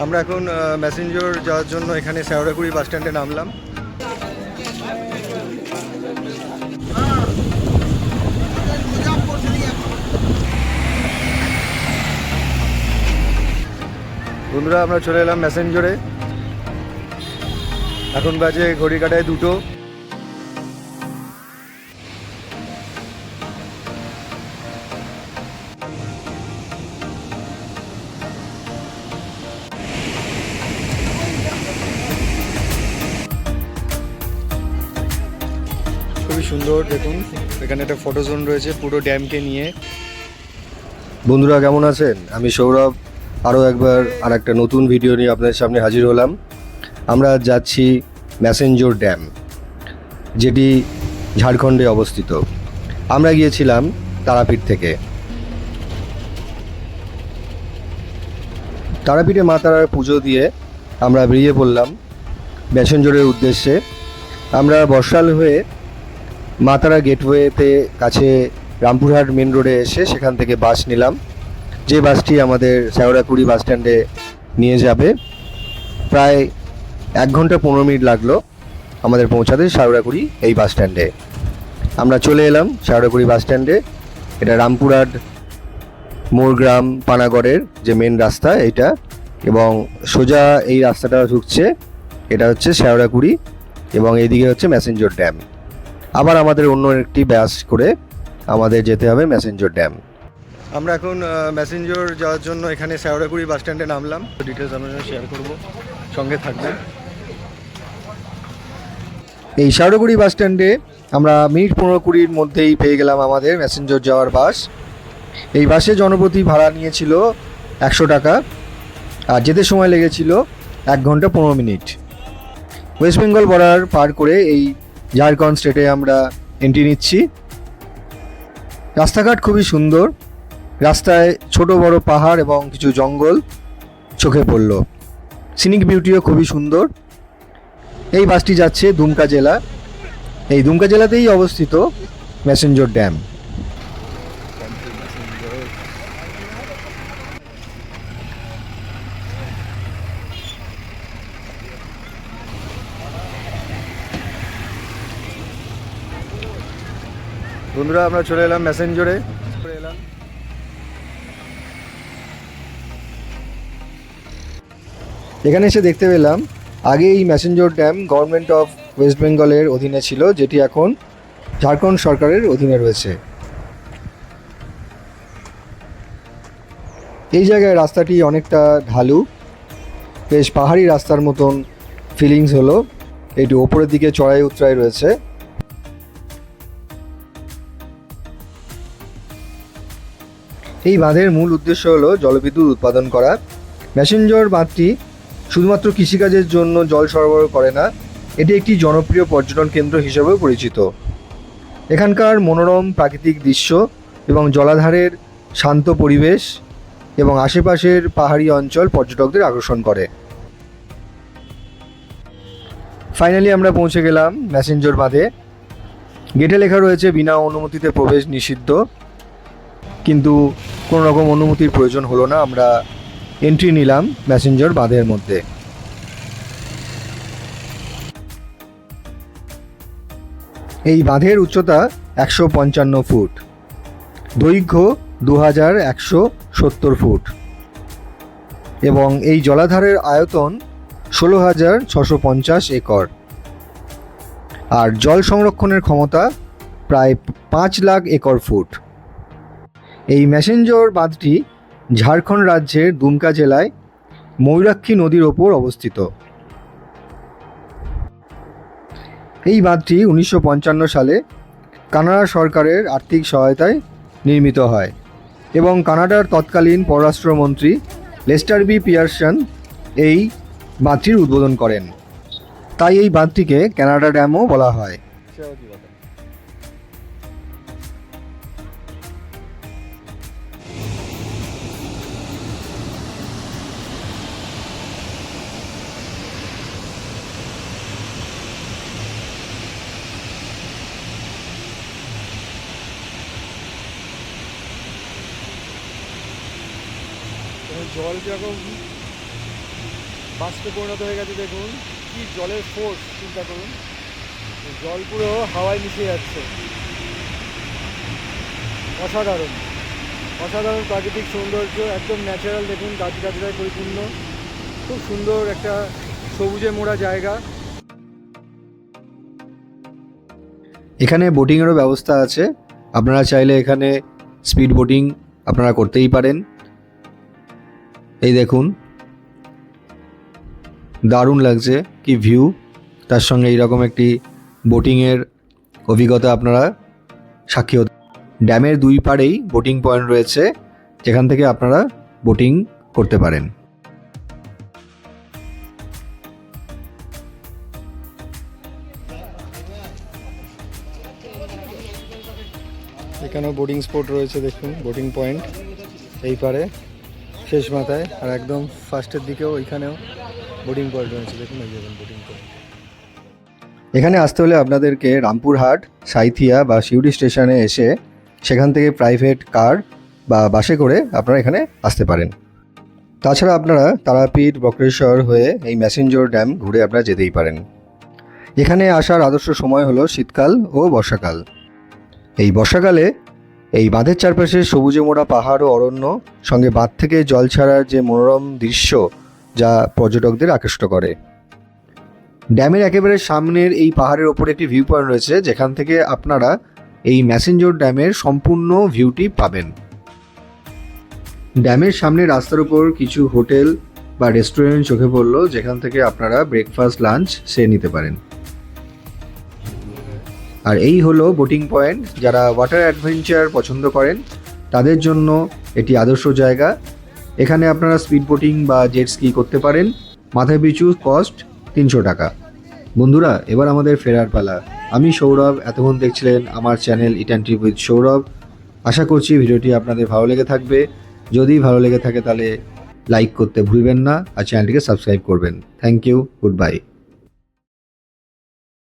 আমরা এখন মেসেঞ্জর যাওয়ার জন্য এখানে শেওড়াকুড়ি বাস স্ট্যান্ডে নামলাম। বন্ধুরা, আমরা চলে এলাম মেসেঞ্জরে। এখন বাজে ঘড়ি কাটায় 2টো। খুবই সুন্দর, দেখুন এখানে একটা ফটো জোন রয়েছে পুরো ড্যামকে নিয়ে। বন্ধুরা কেমন আছেন? আমি সৌরভ আরও একবার আর একটা নতুন ভিডিও নিয়ে আপনাদের সামনে হাজির হলাম। আমরা যাচ্ছি মেসেঞ্জর ড্যাম, যেটি ঝাড়খণ্ডে অবস্থিত। আমরা গিয়েছিলাম তারাপীঠ থেকে। তারাপীঠে মা তারার পুজো দিয়ে আমরা বেরিয়ে পড়লাম মেসেঞ্জরের উদ্দেশ্যে। আমরা বর্ষাল হয়ে মা তারা গেটওয়েতে কাছে রামপুরহাট মেন রোডে এসে সেখান থেকে বাস নিলাম, যে বাসটি আমাদের শেওড়াকুড়ি বাস স্ট্যান্ডে নিয়ে যাবে। প্রায় 1 ঘন্টা 15 মিনিট লাগলো আমাদের পৌঁছাতে শেওড়াকুড়ি এই বাস স্ট্যান্ডে। আমরা চলে এলাম শেওড়াকুড়ি বাস স্ট্যান্ডে। এটা রামপুরহাট মোরগ্রাম পানাগড়ের যে মেন রাস্তা এইটা, এবং সোজা এই রাস্তাটা ঢুকছে, এটা হচ্ছে শেওড়াকুড়ি, এবং এইদিকে হচ্ছে মেসেঞ্জর ড্যাম। আবার আমাদের অন্য একটি বাস করে আমাদের যেতে হবে মেসেঞ্জর ড্যাম। আমরা এখন মেসেঞ্জর যাওয়ার জন্য এখানে শেওড়াকুড়ি বাস স্ট্যান্ডে নামলাম। ডিটেলস আপনাদের শেয়ার করব, সঙ্গে থাকবে। এই শেওড়াকুড়ি বাস স্ট্যান্ডে আমরা মিনিট 15-20-র মধ্যেই পেয়ে গেলাম আমাদের মেসেঞ্জর যাওয়ার বাস। এই বাসে জনপ্রতি ভাড়া নিয়েছিল 100 টাকা, আর যেতে সময় লেগেছিল 1 ঘন্টা 15 মিনিট। ওয়েস্ট বেঙ্গল বর্ডার পার করে এই ঝাড়খণ্ড স্টেটে আমরা এন্ট্রি নিচ্ছি। রাস্তাঘাট খুবই সুন্দর, রাস্তায় ছোট বড় পাহাড় এবং কিছু জঙ্গল চোখে পড়ল। সিনিক বিউটিও খুবই সুন্দর। এই বাসটি যাচ্ছে দুমকা জেলা। এই দুমকা জেলাতেই অবস্থিত মেসেঞ্জর ড্যাম। বন্ধুরা, আমরা চলে এলাম মেসেঞ্জরে। এখানে এসে দেখতে পেলাম আগে এই মেসেঞ্জর ড্যাম গভর্নমেন্ট অফ ওয়েস্ট বেঙ্গলের অধীনে ছিল, যেটি এখন ঝাড়খণ্ড সরকারের অধীনে রয়েছে। এই জায়গায় রাস্তাটি অনেকটা ঢালু, বেশ পাহাড়ি রাস্তার মতন ফিলিংস হলো। এটি ওপরের দিকে চড়াই উতরাই রয়েছে। এই বাঁধের মূল উদ্দেশ্য হলো জলবিদ্যুৎ উৎপাদন করা। মেসেঞ্জর বাঁধটি শুধুমাত্র কৃষিকাজের জন্য জল সরবরাহ করে না, এটি একটি জনপ্রিয় পর্যটন কেন্দ্র হিসেবেও পরিচিত। এখানকার মনোরম প্রাকৃতিক দৃশ্য এবং জলাধারের শান্ত পরিবেশ এবং আশেপাশের পাহাড়ি অঞ্চল পর্যটকদের আকর্ষণ করে। ফাইনালি আমরা পৌঁছে গেলাম মেসেঞ্জর বাঁধে। গেটে লেখা রয়েছে বিনা অনুমতিতে প্রবেশ নিষিদ্ধ, কিন্তু কোনো রকম অনুমতির প্রয়োজন হলো না। আমরা এন্ট্রি নিলাম মেসেঞ্জর বাঁধের মধ্যে। এই বাঁধের উচ্চতা 155 ফুট, দৈর্ঘ্য 2170 ফুট, এবং এই জলাধারের আয়তন 16,650 একর, আর জল সংরক্ষণের ক্ষমতা প্রায় 5 লাখ একর ফুট। এই মেসেঞ্জর বাঁধটি ঝাড়খণ্ড রাজ্যের দুমকা জেলায় ময়ূরাক্ষী নদীর ওপর অবস্থিত। এই বাঁধটি 1955 সালে কানাডা সরকারের আর্থিক সহায়তায় নির্মিত হয়, এবং কানাডার তৎকালীন পররাষ্ট্রমন্ত্রী লেস্টার বি পিয়ারসন এই বাঁধটির উদ্বোধন করেন। তাই এই বাঁধটিকে কানাডা ড্যামও বলা হয়। জল যখন বাষ্পে পরিণত হয়ে গেছে। দেখুন কি জলের ফোর্স, চিন্তা করুন, জল পুরো হাওয়ায় মিশে যাচ্ছে। অসাধারণ অসাধারণ প্রাকৃতিক সৌন্দর্য, একদম ন্যাচারাল। দেখুন গাছগাছড়ায় পরিপূর্ণ, খুব সুন্দর একটা সবুজে মোড়া জায়গা। এখানে বোটিংয়েরও ব্যবস্থা আছে, আপনারা চাইলে এখানে স্পিড বোটিং আপনারা করতেই পারেন। এই দেখুন দারুণ লাগছে, কি ভিউ, তার সঙ্গে এইরকম একটি বোটিংয়ের অভিজ্ঞতা আপনারা সাক্ষী হতে। ড্যামের দুই পাড়েই বোটিং পয়েন্ট রয়েছে, যেখান থেকে আপনারা বোটিং করতে পারেন। এখানেও বোটিং স্পট রয়েছে, দেখুন বোটিং পয়েন্ট এই পারে শেষ মাথায়, আর একদম ফার্স্টের দিকেও এখানেও বোটিং পয়েন্ট রয়েছে। দেখুন এই দেখুন বোটিং পয়েন্ট। এখানে আসতে হলে আপনাদেরকে রামপুরহাট, সাঁইথিয়া বা সিউড়ি স্টেশনে এসে সেখান থেকে প্রাইভেট কার বা বাসে করে আপনারা এখানে আসতে পারেন। তাছাড়া আপনারা তারাপীঠ, বক্রেশ্বর হয়ে এই ম্যাসেঞ্জর ড্যাম ঘুরে আপনারা যেতেই পারেন। এখানে আসার আদর্শ সময় হলো শীতকাল ও বর্ষাকাল। এই বর্ষাকালে এই বাঁধের চারপাশে সবুজে মোড়া পাহাড় ও অরণ্য, সঙ্গে বাঁধ থেকে জল ছাড়ার যে মনোরম দৃশ্য, যা পর্যটকদের আকৃষ্ট করে। ড্যামের একেবারে সামনের এই পাহাড়ের ওপরে একটি ভিউ পয়েন্ট রয়েছে, যেখান থেকে আপনারা এই ম্যাসেঞ্জর ড্যামের সম্পূর্ণ ভিউটি পাবেন। ড্যামের সামনে রাস্তার উপর কিছু হোটেল বা রেস্টুরেন্ট চোখে পড়লো, যেখান থেকে আপনারা ব্রেকফাস্ট, লাঞ্চ সেরে নিতে পারেন। আর এই হলো বোটিং পয়েন্ট। যারা ওয়াটার অ্যাডভেঞ্চার পছন্দ করেন তাদের জন্য এটি আদর্শ জায়গা। এখানে আপনারা স্পিড বোটিং বা জেট স্কি করতে পারেন। মাথা পিছু কস্ট 300 টাকা। বন্ধুরা, এবার আমাদের ফেরার পালা। আমি সৌরভ, এতক্ষণ দেখছিলেন আমার channel eat and trip with Sourav. আশা করছি ভিডিওটি আপনাদের ভালো লেগে থাকবে। যদি ভালো লেগে থাকে তাহলে লাইক করতে ভুলবেন না, আর চ্যানেলটিকে সাবস্ক্রাইব করবেন। Thank you, good by.